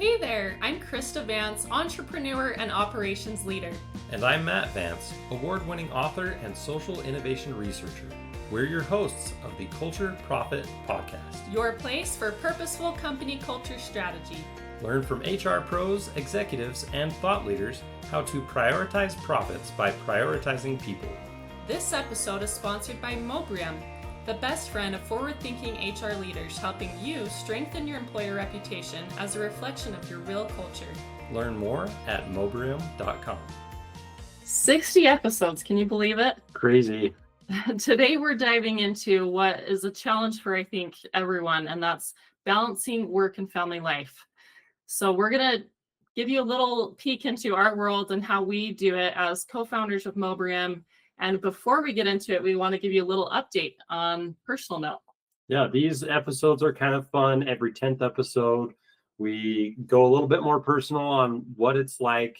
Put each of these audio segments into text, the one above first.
Hey there, I'm Crista Vance, entrepreneur and operations leader. And I'm Matt Vance, award-winning author and social innovation researcher. We're your hosts of the Culture Profit Podcast. Your place for purposeful company culture strategy. Learn from HR pros, executives, and thought leaders how to prioritize profits by prioritizing people. This episode is sponsored by Mobrium, the best friend of forward-thinking HR leaders, helping you strengthen your employer reputation as a reflection of your real culture. Learn more at mobrium.com. 60 episodes, can you believe it? Crazy. Today we're diving into what is a challenge for, I think, everyone, and that's balancing work and family life. So we're going to give you a little peek into our world and how we do it as co-founders of Mobrium. And before we get into it, we want to give you a little update on personal note. Yeah, these episodes are kind of fun. Every 10th episode, we go a little bit more personal on what it's like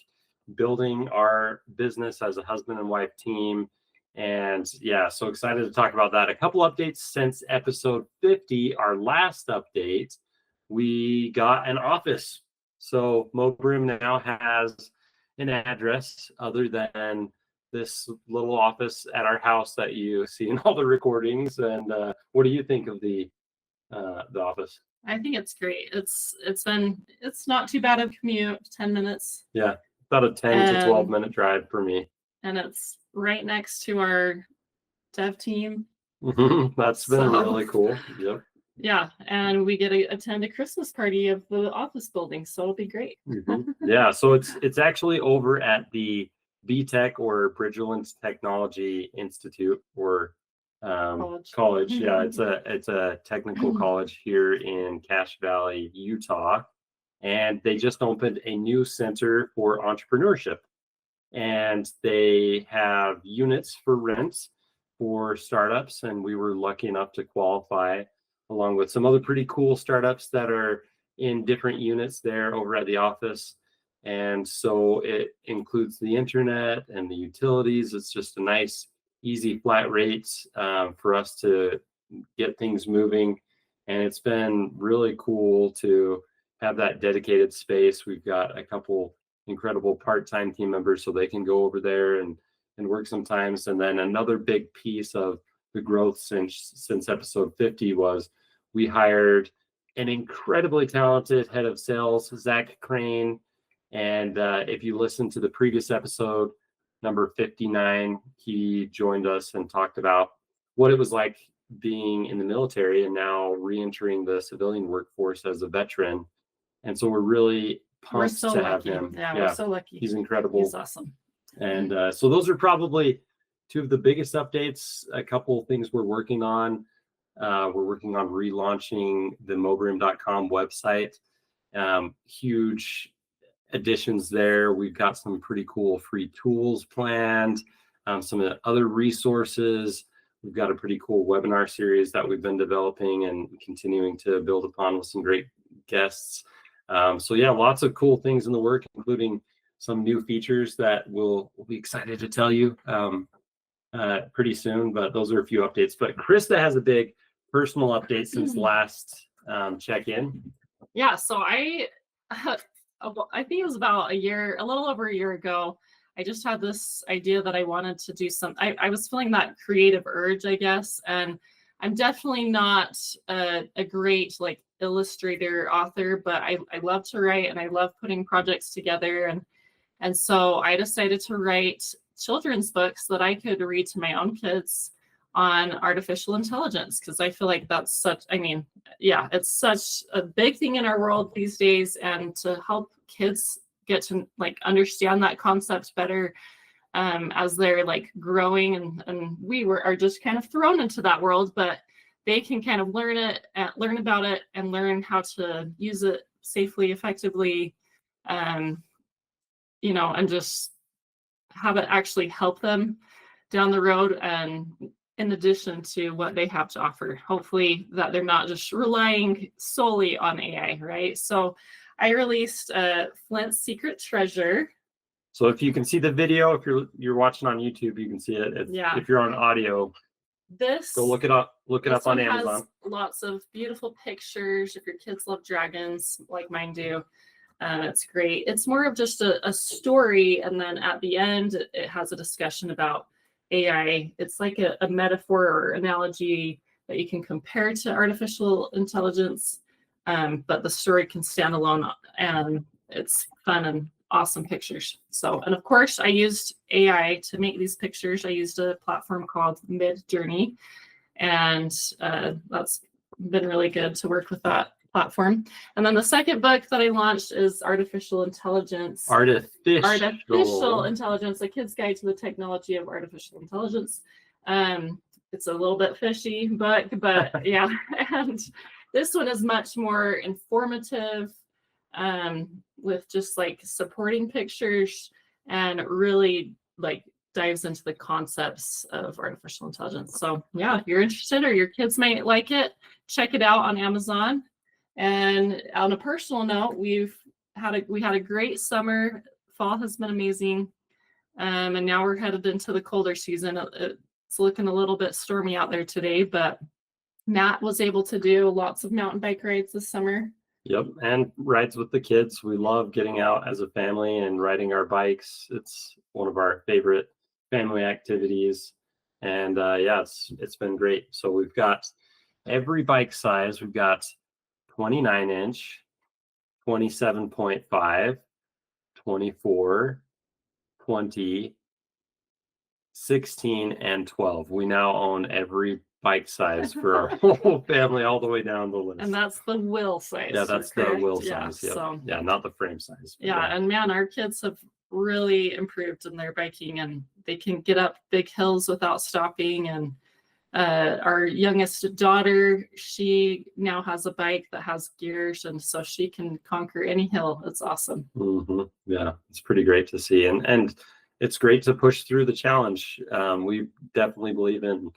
building our business as a husband and wife team. And yeah, so excited to talk about that. A couple updates since episode 50, our last update. We got an office. So Mobrium now has an address other than this little office at our house that you see in all the recordings. And what do you think of the office? I think it's great. It's not too bad of a commute, 10 minutes. Yeah, about a 10 to 12 minute drive for me. And it's right next to our dev team. That's been really cool. Yep. Yeah, and we get to attend a Christmas party of the office building, so it'll be great. Yeah, so it's actually over at the BTech or Bridgeland Technology Institute or college. Yeah, it's a technical college here in Cache Valley, Utah, and they just opened a new center for entrepreneurship, and they have units for rent for startups, and we were lucky enough to qualify along with some other pretty cool startups that are in different units there over at the office. And so it includes the internet and the utilities. It's just a nice, easy, flat rate for us to get things moving. And it's been really cool to have that dedicated space. We've got a couple incredible part-time team members so they can go over there and work sometimes. And then another big piece of the growth since episode 50 was we hired an incredibly talented head of sales, Zach Crane. And if you listen to the previous episode, number 59, he joined us and talked about what it was like being in the military and now re-entering the civilian workforce as a veteran. And so we're really pumped to have him. Yeah, we're so lucky. He's incredible. He's awesome. And so those are probably two of the biggest updates. A couple of things we're working on. We're working on relaunching the mobrium.com website. Huge additions there. We've got some pretty cool free tools planned, some of the other resources. We've got a pretty cool webinar series that we've been developing and continuing to build upon with some great guests. So yeah, lots of cool things in the work, including some new features that we'll be excited to tell you pretty soon, but those are a few updates. But Crista has a big personal update since last check-in. Yeah, so I think it was about a little over a year ago, I just had this idea that I wanted to do I was feeling that creative urge, I guess, and I'm definitely not a great illustrator author, but I love to write and I love putting projects together, and so I decided to write children's books that I could read to my own kids on artificial intelligence, because I feel like that's it's such a big thing in our world these days, and to help kids get to understand that concept better as they're growing, and we are just kind of thrown into that world, but they can kind of learn about it and learn how to use it safely, effectively, and just have it actually help them down the road, and in addition to what they have to offer, hopefully that they're not just relying solely on AI, right? So I released Flint's Secret Treasure. So if you can see the video, if you're watching on YouTube, you can see it. If you're on audio, go look it up on Amazon. Has lots of beautiful pictures if your kids love dragons like mine do. It's great. It's more of just a story, and then at the end, it has a discussion about AI. It's like a metaphor or analogy that you can compare to artificial intelligence, but the story can stand alone, and it's fun and awesome pictures. So, and of course, I used AI to make these pictures. I used a platform called Midjourney, and that's been really good to work with that platform. And then the second book that I launched is Artificial Intelligence. Artificial Intelligence, a kid's guide to the technology of artificial intelligence. It's a little bit fishy book, but yeah. And this one is much more informative, with just like supporting pictures, and really like dives into the concepts of artificial intelligence. So yeah, if you're interested or your kids might like it, check it out on Amazon. And on a personal note, we had a great summer. Fall has been amazing. And now we're headed into the colder season. It's looking a little bit stormy out there today, but Matt was able to do lots of mountain bike rides this summer. Yep, and rides with the kids. We love getting out as a family and riding our bikes. It's one of our favorite family activities. And yeah, it's been great. So we've got every bike size. We've got 29-inch, 27.5, 24, 20, 16, and 12. We now own every bike size for our whole family, all the way down the list. And that's the wheel size. Yeah, that's the wheel size. Yep. So yeah, not the frame size. Yeah, and man, our kids have really improved in their biking, and they can get up big hills without stopping. And our youngest daughter, she now has a bike that has gears, and so she can conquer any hill. It's awesome. Mm-hmm. Yeah, it's pretty great to see, and it's great to push through the challenge. We definitely believe in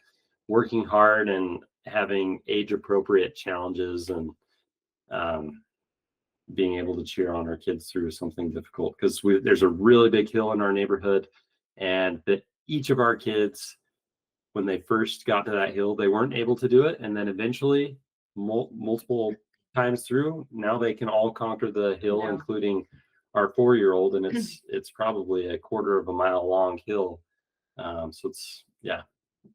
working hard and having age-appropriate challenges, and being able to cheer on our kids through something difficult, because there's a really big hill in our neighborhood, and that each of our kids, when they first got to that hill, they weren't able to do it, and then eventually multiple times through, now they can all conquer the hill, yeah, including our 4-year-old, and it's probably a quarter of a mile long hill. So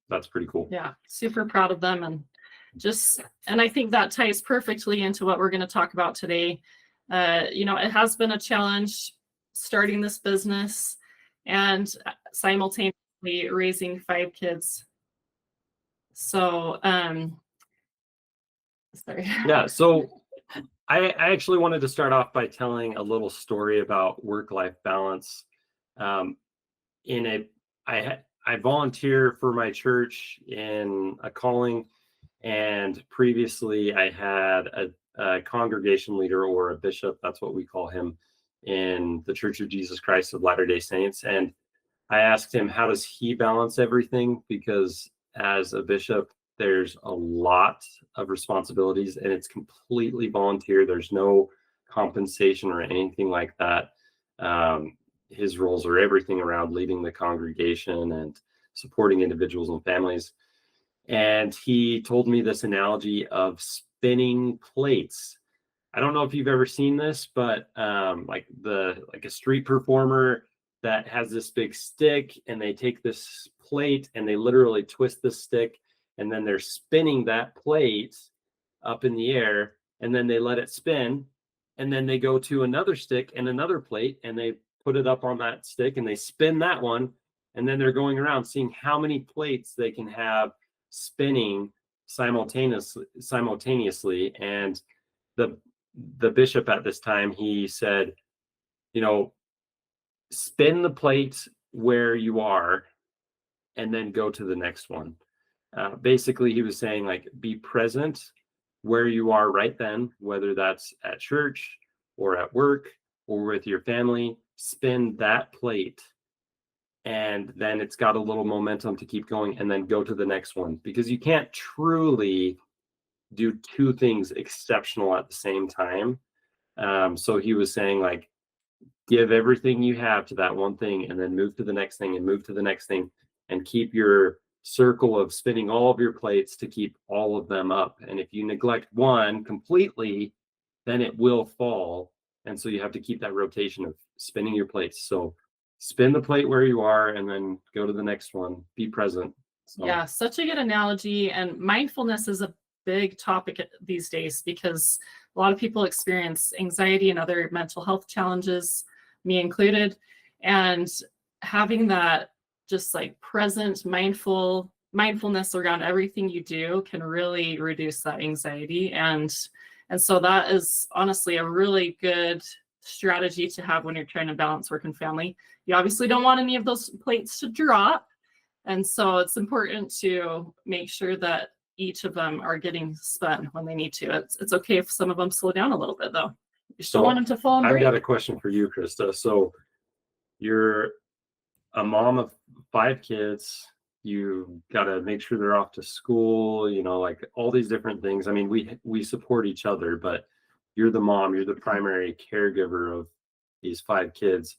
that's pretty cool. Yeah, super proud of them. And I think that ties perfectly into what we're going to talk about today. It has been a challenge starting this business and simultaneously raising 5 kids. So, sorry. Yeah, so I actually wanted to start off by telling a little story about work-life balance. I volunteer for my church in a calling, and previously I had a congregation leader, or a bishop, that's what we call him, in the Church of Jesus Christ of Latter-day Saints. And I asked him, how does he balance everything? Because as a bishop, there's a lot of responsibilities, and it's completely volunteer. There's no compensation or anything like that. His roles are everything around leading the congregation and supporting individuals and families. And he told me this analogy of spinning plates. I don't know if you've ever seen this, but like a street performer that has this big stick, and they take this plate and they literally twist the stick, and then they're spinning that plate up in the air, and then they let it spin, and then they go to another stick and another plate, and they put it up on that stick, and they spin that one, and then they're going around seeing how many plates they can have spinning simultaneously. And the bishop at this time, he said, spin the plate where you are, and then go to the next one. Basically, he was saying, like, be present where you are right then, whether that's at church or at work or with your family. Spin that plate, and then it's got a little momentum to keep going, and then go to the next one, because you can't truly do 2 things exceptional at the same time. So he was saying, like, give everything you have to that one thing, and then move to the next thing, and move to the next thing, and keep your circle of spinning all of your plates to keep all of them up. And if you neglect one completely, then it will fall. And so you have to keep that rotation of spinning your plates. So spin the plate where you are and then go to the next one. Be present. So. Yeah, such a good analogy. And mindfulness is a big topic these days because a lot of people experience anxiety and other mental health challenges, me included. And having that just like present mindfulness around everything you do can really reduce that anxiety. And so that is honestly a really good strategy to have when you're trying to balance work and family. You obviously don't want any of those plates to drop. And so it's important to make sure that each of them are getting spun when they need to. It's okay if some of them slow down a little bit, though. You still want them to fall and break. I've got a question for you, Crista. So you're a mom of 5 kids. You got to make sure they're off to school, you know, like all these different things. I mean, we support each other, but you're the mom, you're the primary caregiver of these 5 kids.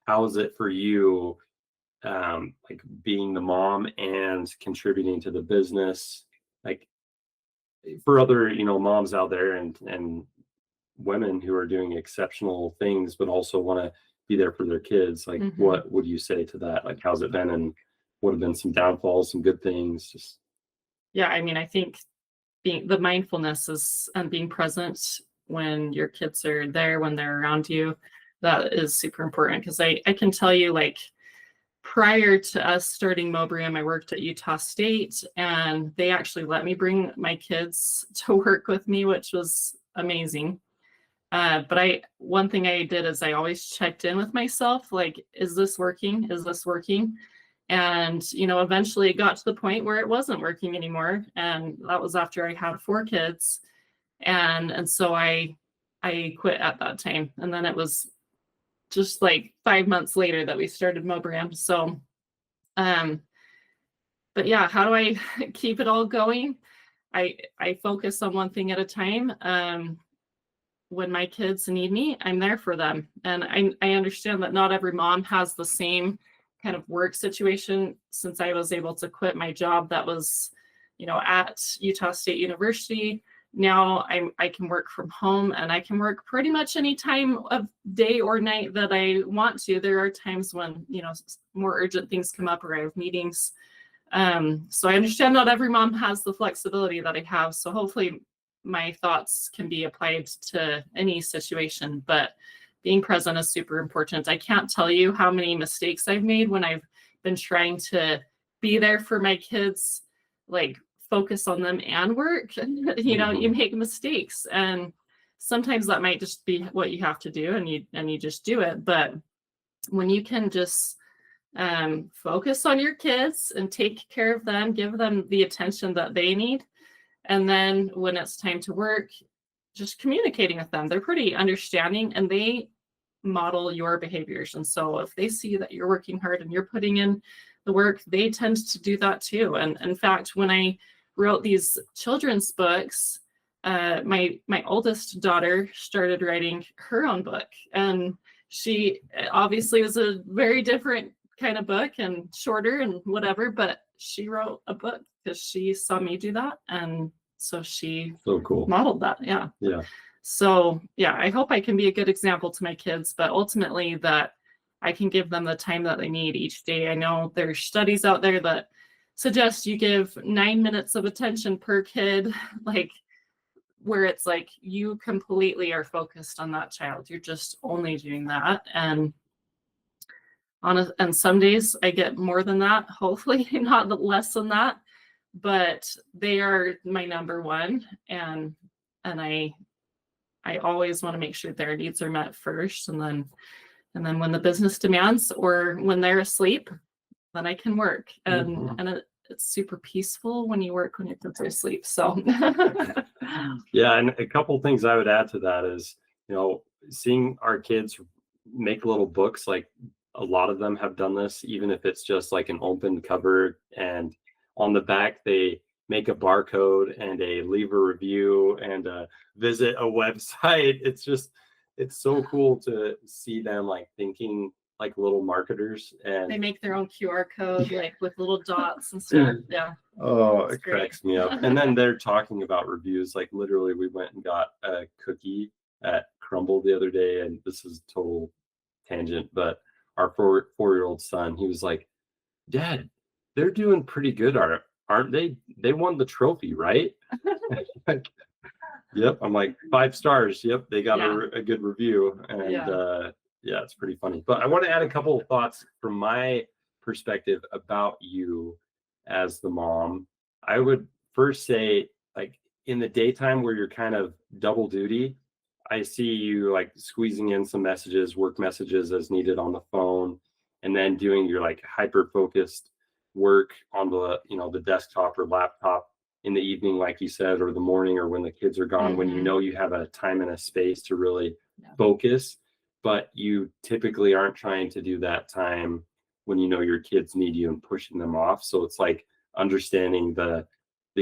How is it for you, like being the mom and contributing to the business? Like for other, you know, moms out there and women who are doing exceptional things, but also want to be there for their kids. Like, what would you say to that? Like, how's it been, and what have been some downfalls, some good things? Just yeah, I mean, I think being the mindfulness is and being present when your kids are there, when they're around you, that is super important. Because I can tell you, like, prior to us starting Mobrium, I worked at Utah State, and they actually let me bring my kids to work with me, which was amazing. But one thing I did is I always checked in with myself, like, is this working? Is this working? And, you know, eventually it got to the point where it wasn't working anymore. And that was after I had 4 kids. And so I quit at that time. And then it was just like 5 months later that we started Mobrium. So, but yeah, how do I keep it all going? I focus on one thing at a time. When my kids need me, I'm there for them. And I understand that not every mom has the same kind of work situation. Since I was able to quit my job that was, you know, at Utah State University, now I can work from home, and I can work pretty much any time of day or night that I want to. There are times when, you know, more urgent things come up or I have meetings. So I understand not every mom has the flexibility that I have. So hopefully my thoughts can be applied to any situation, but being present is super important. I can't tell you how many mistakes I've made when I've been trying to be there for my kids, like focus on them and work. You know, you make mistakes, and sometimes that might just be what you have to do, and you just do it. But when you can just focus on your kids and take care of them, give them the attention that they need, and then when it's time to work, just communicating with them. They're pretty understanding, and they model your behaviors. And so if they see that you're working hard and you're putting in the work, they tend to do that too. And in fact, when I wrote these children's books, my oldest daughter started writing her own book. And she obviously was a very different kind of book and shorter and whatever, but she wrote a book because she saw me do that. And so she modeled that. Yeah. So yeah, I hope I can be a good example to my kids, but ultimately that I can give them the time that they need each day. I know there's studies out there that suggest you give 9 minutes of attention per kid, like where it's like you completely are focused on that child. You're just only doing that. And some days I get more than that, hopefully not less than that, but they are my number one. And I always want to make sure their needs are met first. And then when the business demands or when they're asleep, then I can work. And it's super peaceful when you work when your kids are asleep. So yeah, and a couple things I would add to that is, you know, seeing our kids make little books, like a lot of them have done this, even if it's just like an open cover, and on the back they make a barcode and leave a review and visit a website. It's so cool to see them like thinking like little marketers, and they make their own QR code like with little dots and stuff. Yeah. Oh, it cracks me up. And then they're talking about reviews. Like literally we went and got a cookie at Crumble the other day, and this is total tangent, but our four-year-old son, he was like, Dad, they're doing pretty good, aren't they? They won the trophy, right? Yep. I'm like, 5 stars. Yep, they got a good review. And yeah, it's pretty funny. But I want to add a couple of thoughts from my perspective about you as the mom. I would first say, like, in the daytime where you're kind of double duty, I see you like squeezing in some messages, work messages as needed on the phone, and then doing your like hyper focused work on the, the desktop or laptop in the evening, like you said, or the morning, or when the kids are gone, when you know you have a time and a space to really focus. But you typically aren't trying to do that time when you know your kids need you and pushing them off. So it's like understanding the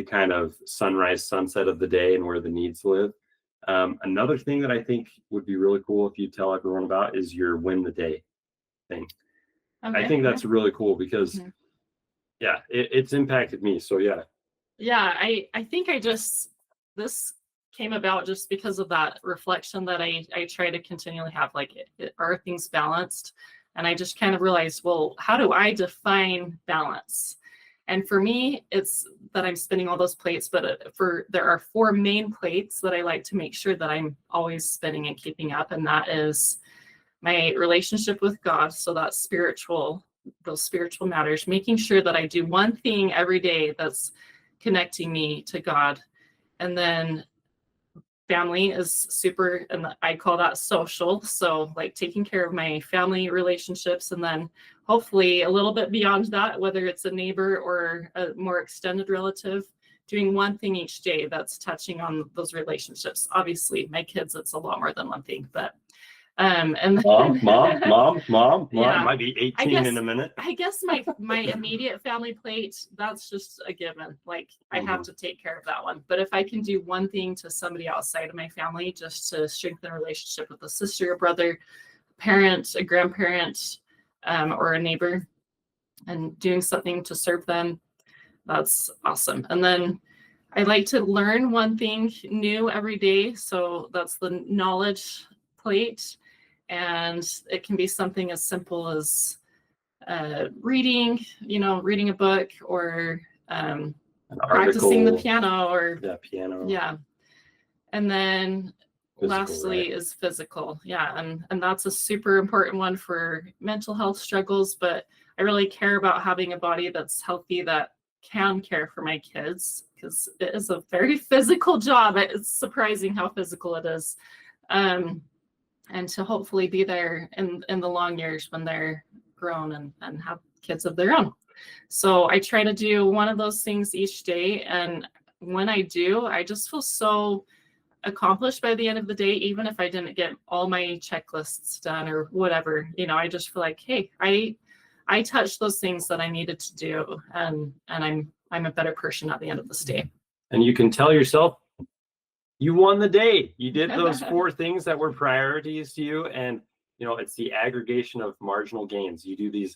kind of sunrise, sunset of the day and where the needs live. Another thing that I think would be really cool if you tell everyone about is your win the day thing. Okay, I think that's really cool because it's impacted me. So I think this came about just because of that reflection that I try to continually have, like, are things balanced? And I just kind of realized, well, how do I define balance? And for me, it's that I'm spinning all those plates, but there are 4 main plates that I like to make sure that I'm always spinning and keeping up. And that is my relationship with God. So that's those spiritual matters, making sure that I do one thing every day that's connecting me to God. And then family is super, and I call that social. So like taking care of my family relationships, and then hopefully a little bit beyond that, whether it's a neighbor or a more extended relative, doing one thing each day that's touching on those relationships. Obviously, my kids, it's a lot more than one thing, but and mom might be 18 in a minute. I guess my immediate family plate, that's just a given. Like I have to take care of that one. But if I can do one thing to somebody outside of my family, just to strengthen a relationship with a sister, a brother, a parent, a grandparent, or a neighbor, and doing something to serve them, that's awesome. And then I like to learn one thing new every day. So that's the knowledge plate. And it can be something as simple as reading a book, or practicing the piano, or piano. Yeah. And then lastly is physical. Yeah. And that's a super important one for mental health struggles. But I really care about having a body that's healthy, that can care for my kids, because it is a very physical job. It's surprising how physical it is. And to hopefully be there in the long years when they're grown and have kids of their own. So I try to do one of those things each day. And when I do, I just feel so accomplished by the end of the day, even if I didn't get all my checklists done or whatever. I just feel like, hey, I touched those things that I needed to do, and I'm a better person at the end of this day. And you can tell yourself, you won the day. You did those 4 things that were priorities to you. And, it's the aggregation of marginal gains. You do these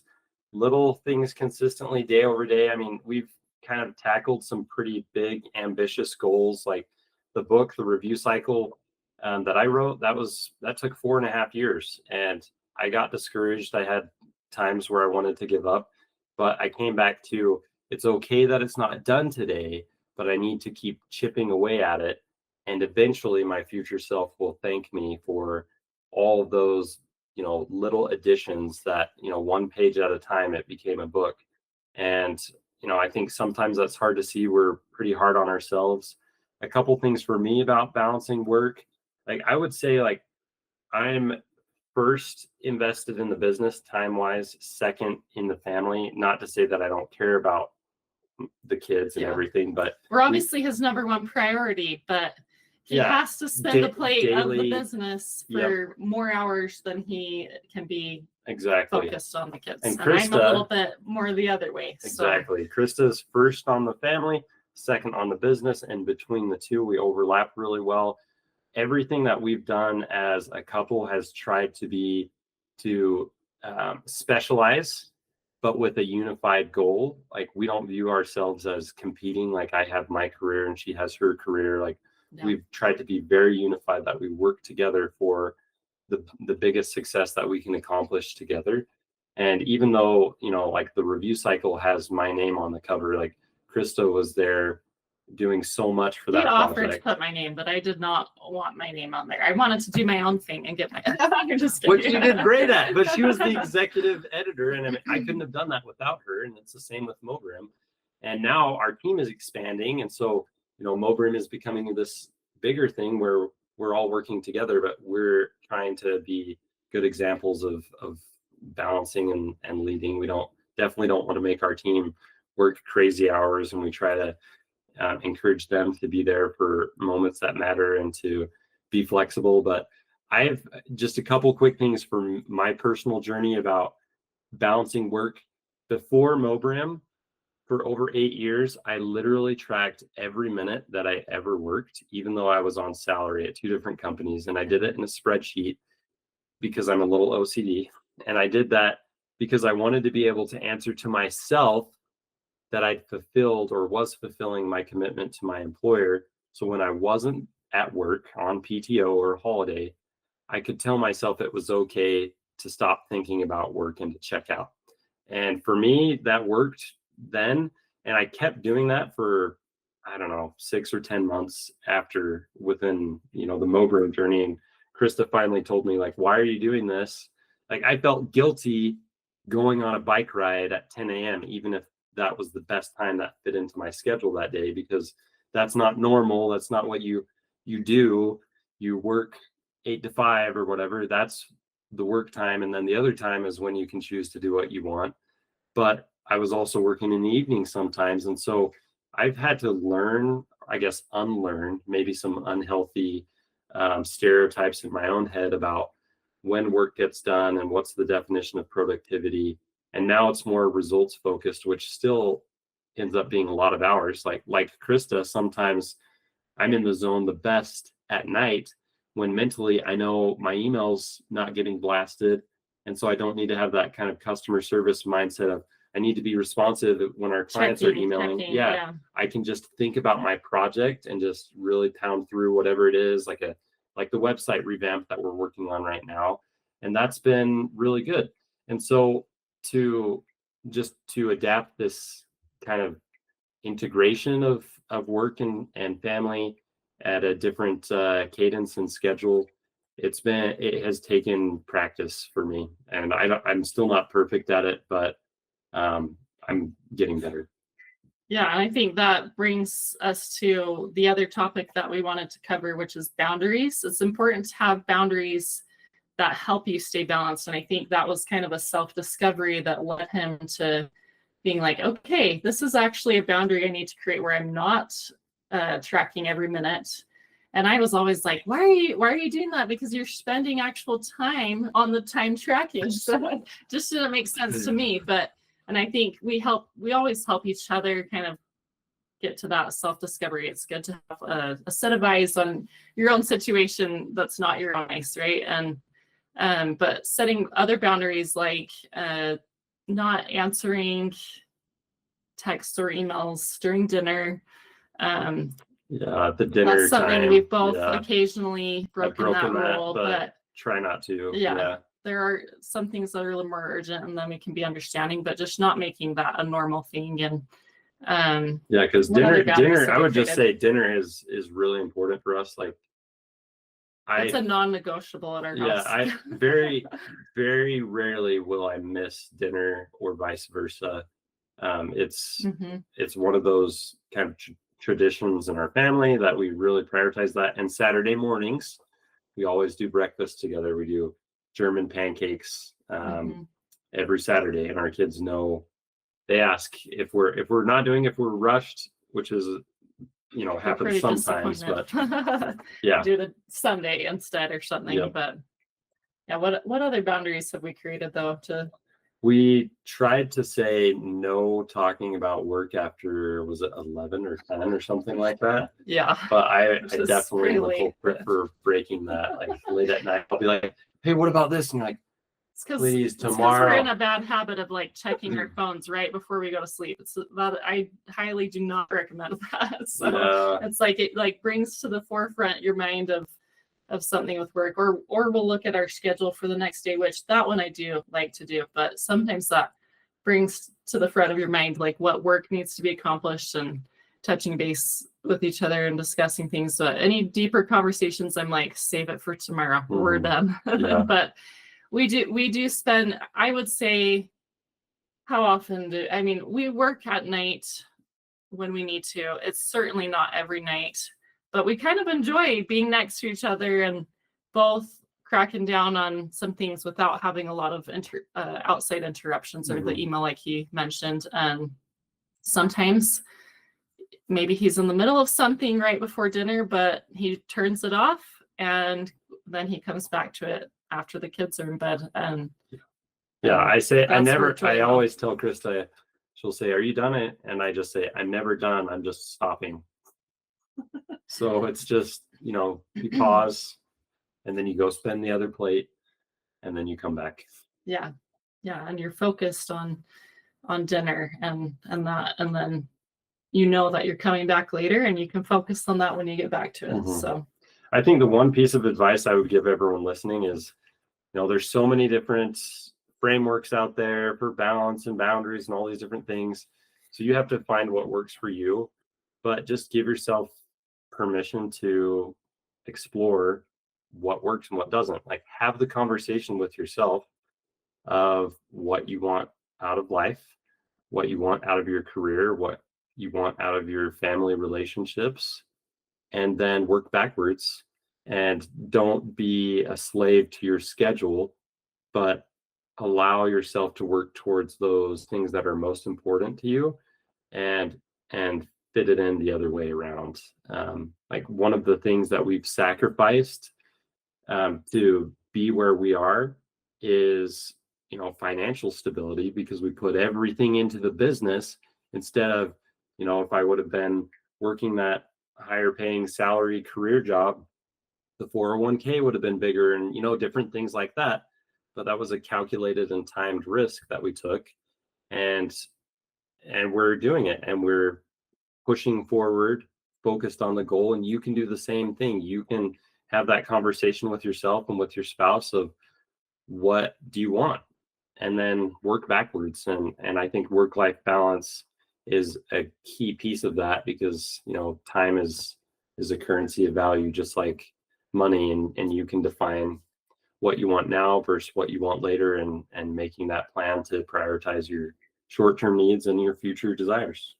little things consistently day over day. I mean, we've kind of tackled some pretty big, ambitious goals, like the book, the review cycle that I wrote. That took 4.5 years. And I got discouraged. I had times where I wanted to give up, but I came back to, it's okay that it's not done today, but I need to keep chipping away at it. And eventually my future self will thank me for all of those, little additions that, 1 page at a time, it became a book. And, I think sometimes that's hard to see. We're pretty hard on ourselves. A couple things for me about balancing work. Like I would say, like, I'm first invested in the business time-wise, second in the family. Not to say that I don't care about the kids and everything, but we're obviously his number one priority, but he has to spend the plate daily, of the business for more hours than he can be focused on the kids. And Crista, I'm a little bit more the other way. Exactly. So. Krista's first on the family, second on the business, and between the two, we overlap really well. Everything that we've done as a couple has tried to specialize, but with a unified goal. Like, we don't view ourselves as competing. Like, I have my career and she has her career. Like, we've tried to be very unified, that we work together for the biggest success that we can accomplish together. And even though, like the review cycle has my name on the cover, like Crista was there doing so much for that offered project. to put my name, but I did not want my name on there. I wanted to do my own thing and get my you're just which you did great at, but she was the executive editor, and I couldn't have done that without her. And it's the same with Mobrium. And now our team is expanding, and so Mobrium is becoming this bigger thing where we're all working together, but we're trying to be good examples of balancing and leading. We definitely don't want to make our team work crazy hours, and we try to encourage them to be there for moments that matter and to be flexible. But I have just a couple quick things for my personal journey about balancing work. Before Mobrium, for over 8 years, I literally tracked every minute that I ever worked, even though I was on salary at 2 different companies. And I did it in a spreadsheet because I'm a little OCD. And I did that because I wanted to be able to answer to myself that I'd fulfilled or was fulfilling my commitment to my employer. So when I wasn't at work on PTO or holiday, I could tell myself it was okay to stop thinking about work and to check out. And for me, that worked then. And I kept doing that for, I don't know, 6 or 10 months within, the Mobrium journey. And Crista finally told me, like, why are you doing this? Like, I felt guilty going on a bike ride at 10 a.m., even if that was the best time that fit into my schedule that day, because that's not normal. That's not what you do. You work 8 to 5 or whatever. That's the work time. And then the other time is when you can choose to do what you want. But I was also working in the evening sometimes. And so I've had to learn, I guess, unlearn maybe some unhealthy stereotypes in my own head about when work gets done and what's the definition of productivity. And now it's more results focused, which still ends up being a lot of hours. Like Crista, sometimes I'm in the zone the best at night when mentally I know my email's not getting blasted. And so I don't need to have that kind of customer service mindset of I need to be responsive when our clients are emailing. Yeah. I can just think about my project and just really pound through whatever it is, like the website revamp that we're working on right now. And that's been really good. And so to adapt this kind of integration of work and family at a different cadence and schedule, it has taken practice for me, and I'm still not perfect at it, but I'm getting better. Yeah, and I think that brings us to the other topic that we wanted to cover, which is boundaries. It's important to have boundaries that help you stay balanced. And I think that was kind of a self-discovery that led him to being like, okay, this is actually a boundary I need to create where I'm not tracking every minute. And I was always like, why are you doing that? Because you're spending actual time on the time tracking. So it just didn't make sense to me. And I think we always help each other kind of get to that self-discovery. It's good to have a set of eyes on your own situation that's not your own eyes, right? And but setting other boundaries, like not answering texts or emails during dinner. The dinner that's something time, we've both occasionally broken that rule, but try not to. There are some things that are a little more urgent, and then we can be understanding, but just not making that a normal thing. And because dinner, I would just say dinner is really important for us. Like, it's a non-negotiable at our house. I very, very rarely will I miss dinner or vice versa. It's one of those kind of traditions in our family that we really prioritize that. And Saturday mornings, we always do breakfast together. We do German pancakes every Saturday, and our kids know. They ask if we're not doing, if we're rushed, which is happens sometimes, but do the Sunday instead or something. Yep. But what other boundaries have we created though? We tried to say no talking about work after, was it 11 or 10 or something like that? Yeah. But I definitely am a culprit for breaking that. Like late at night, I'll be like, hey, what about this? And like, please, tomorrow. We're in a bad habit of like checking our phones right before we go to sleep. It's that I highly do not recommend that. So it's like it like brings to the forefront your mind of of something with work, or we'll look at our schedule for the next day, which that one I do like to do, but sometimes that brings to the front of your mind like what work needs to be accomplished, and touching base with each other and discussing things. So any deeper conversations, I'm like, save it for tomorrow. We're done. Yeah. But we do spend, I would say, how often we work at night when we need to. It's certainly not every night, but we kind of enjoy being next to each other and both cracking down on some things without having a lot of outside interruptions, or the email like he mentioned. And sometimes maybe he's in the middle of something right before dinner, but he turns it off and then he comes back to it after the kids are in bed. And yeah, I well. always tell Krista, she'll say, "Are you done?" And I just say, "I'm never done. I'm just stopping." So it's just, you pause, and then you go spend the other plate, and then you come back. Yeah. And you're focused on dinner and that, and then that you're coming back later, and you can focus on that when you get back to it. So I think the one piece of advice I would give everyone listening is, there's so many different frameworks out there for balance and boundaries and all these different things. So you have to find what works for you, but just give yourself permission to explore what works and what doesn't. Like, have the conversation with yourself of what you want out of life, what you want out of your career, what you want out of your family relationships, and then work backwards. And don't be a slave to your schedule, but allow yourself to work towards those things that are most important to you, and fit it in the other way around. Like, one of the things that we've sacrificed to be where we are is, financial stability, because we put everything into the business instead of, if I would have been working that higher paying salary career job, the 401k would have been bigger, and, different things like that. But that was a calculated and timed risk that we took, and we're doing it, and we're pushing forward, focused on the goal. And you can do the same thing. You can have that conversation with yourself and with your spouse of, what do you want? And then work backwards. And I think work-life balance is a key piece of that, because, time is a currency of value, just like money. And you can define what you want now versus what you want later, and making that plan to prioritize your short-term needs and your future desires.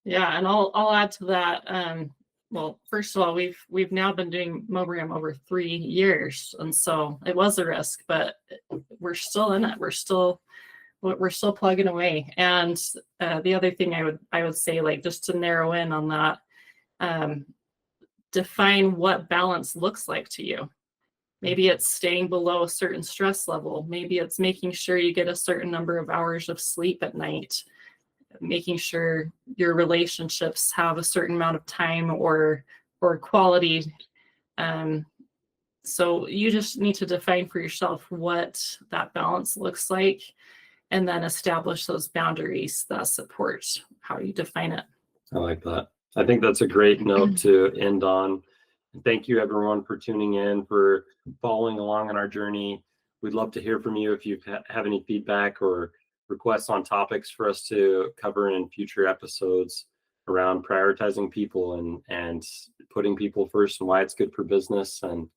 Yeah, and I'll add to that. Well, first of all, we've now been doing Mobrium over 3 years, and so it was a risk, but we're still in it. We're still plugging away. And the other thing I would say, like, just to narrow in on that, define what balance looks like to you. Maybe it's staying below a certain stress level. Maybe it's making sure you get a certain number of hours of sleep at night, making sure your relationships have a certain amount of time or quality. So you just need to define for yourself what that balance looks like, and then establish those boundaries that support how you define it. I like that. I think that's a great note to end on. Thank you, everyone, for tuning in, for following along on our journey. We'd love to hear from you if you have any feedback or requests on topics for us to cover in future episodes around prioritizing people and putting people first, and why it's good for business. And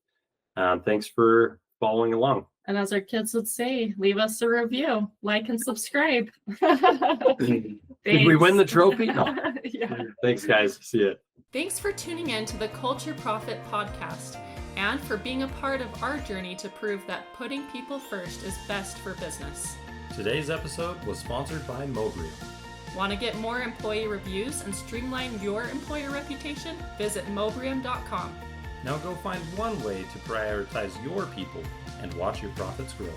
thanks for following along. And as our kids would say, leave us a review, like and subscribe. Did we win the trophy? No. Yeah. Thanks, guys. See ya. Thanks for tuning in to the Culture Profit podcast, and for being a part of our journey to prove that putting people first is best for business. Today's episode was sponsored by Mobrium. Want to get more employee reviews and streamline your employer reputation? Visit Mobrium.com. Now go find one way to prioritize your people and watch your profits grow.